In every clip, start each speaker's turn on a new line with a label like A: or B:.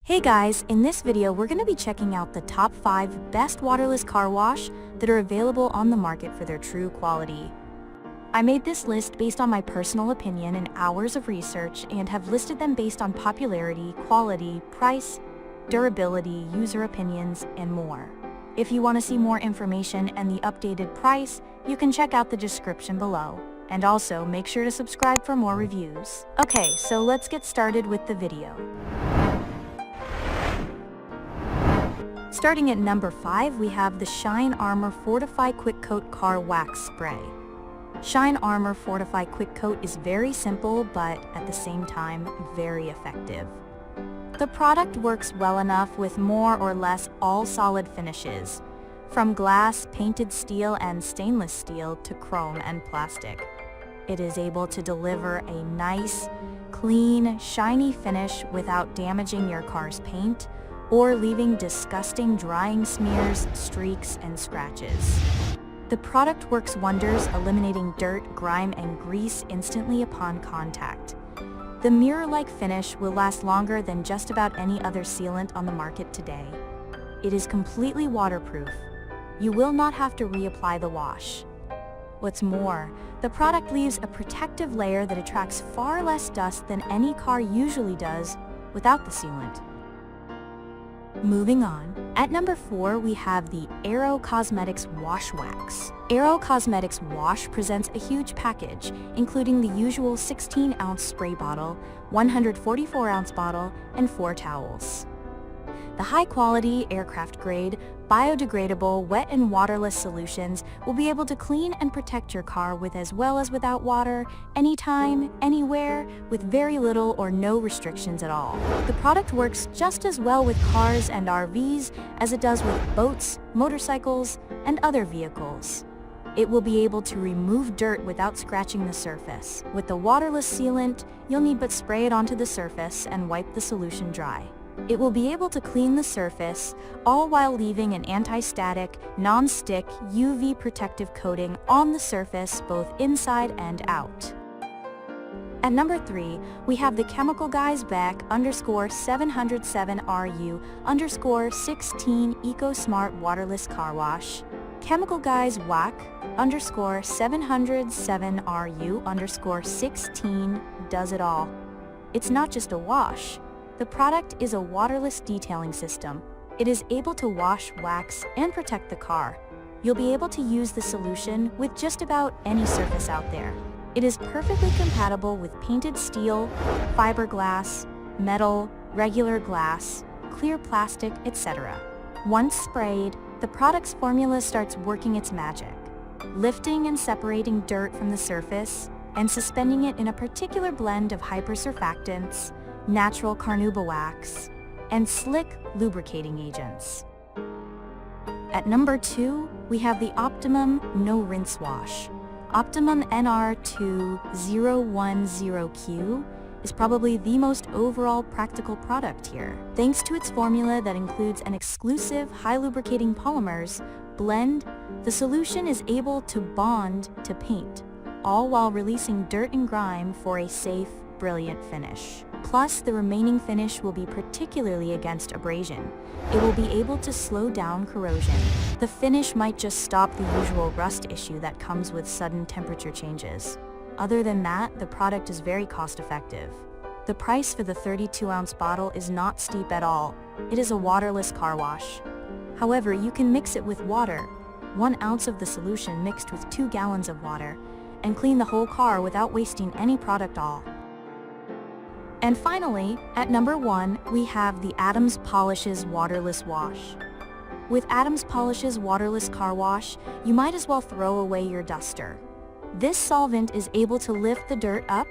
A: Hey guys, in this video we're going to be checking out the top 5 best waterless car wash that are available on the market for their true quality. I made this list based on my personal opinion and hours of research and have listed them based on popularity, quality, price, durability, user opinions, and more. If you want to see more information and the updated price, you can check out the description below. And also make sure to subscribe for more reviews. Okay, so let's get started with the video. Starting at number 5, we have the Shine Armor Fortify Quick Coat Car Wax Spray. Shine Armor Fortify Quick Coat is very simple, but at the same time, very effective. The product works well enough with more or less all solid finishes, from glass, painted steel, and stainless steel to chrome and plastic. It is able to deliver a nice, clean, shiny finish without damaging your car's paint or leaving disgusting drying smears, streaks, and scratches. The product works wonders, eliminating dirt, grime, and grease instantly upon contact. The mirror-like finish will last longer than just about any other sealant on the market today. It is completely waterproof. You will not have to reapply the wash. What's more, the product leaves a protective layer that attracts far less dust than any car usually does without the sealant. Moving on, at number 4 we have the Aero Cosmetics Wash Wax. Aero Cosmetics Wash presents a huge package, including the usual 16-ounce spray bottle, 144-ounce bottle, and 4 towels. The high-quality, aircraft-grade, biodegradable, wet and waterless solutions will be able to clean and protect your car with as well as without water, anytime, anywhere, with very little or no restrictions at all. The product works just as well with cars and RVs as it does with boats, motorcycles, and other vehicles. It will be able to remove dirt without scratching the surface. With the waterless sealant, you'll need but spray it onto the surface and wipe the solution dry. It will be able to clean the surface, all while leaving an anti-static, non-stick, UV protective coating on the surface both inside and out. At number 3, we have the Chemical Guys Back _707RU_16 EcoSmart Waterless Car Wash. Chemical Guys Whack _707RU_16 does it all. It's not just a wash. The product is a waterless detailing system. It is able to wash, wax, and protect the car. You'll be able to use the solution with just about any surface out there. It is perfectly compatible with painted steel, fiberglass, metal, regular glass, clear plastic, etc. Once sprayed, the product's formula starts working its magic, lifting and separating dirt from the surface and suspending it in a particular blend of hypersurfactants, natural carnauba wax, and slick lubricating agents. At number 2, we have the Optimum No Rinse Wash. Optimum NR2010Q is probably the most overall practical product here. Thanks to its formula that includes an exclusive high lubricating polymers blend, the solution is able to bond to paint, all while releasing dirt and grime for a safe, brilliant finish. Plus, the remaining finish will be particularly against abrasion. It will be able to slow down corrosion. The finish might just stop the usual rust issue that comes with sudden temperature changes. Other than that, the product is very cost-effective. The price for the 32-ounce bottle is not steep at all. It is a waterless car wash. However, you can mix it with water, 1 ounce of the solution mixed with 2 gallons of water, and clean the whole car without wasting any product at all. And finally, at number 1, we have the Adams Polishes Waterless Wash. With Adams Polishes Waterless Car Wash, you might as well throw away your duster. This solvent is able to lift the dirt up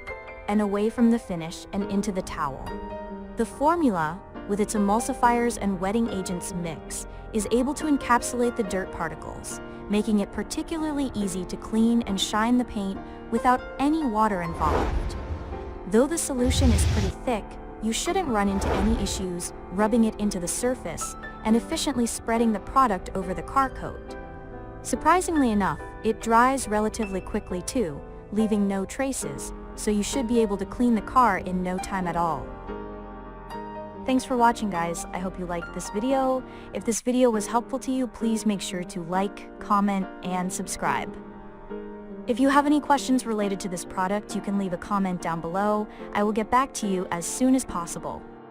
A: and away from the finish and into the towel. The formula, with its emulsifiers and wetting agents mix, is able to encapsulate the dirt particles, making it particularly easy to clean and shine the paint without any water involved. Though the solution is pretty thick, you shouldn't run into any issues rubbing it into the surface and efficiently spreading the product over the car coat. Surprisingly enough, it dries relatively quickly too, leaving no traces, so you should be able to clean the car in no time at all. Thanks for watching, guys. I hope you liked this video. If this video was helpful to you, please make sure to like, comment, and subscribe. If you have any questions related to this product, you can leave a comment down below. I will get back to you as soon as possible.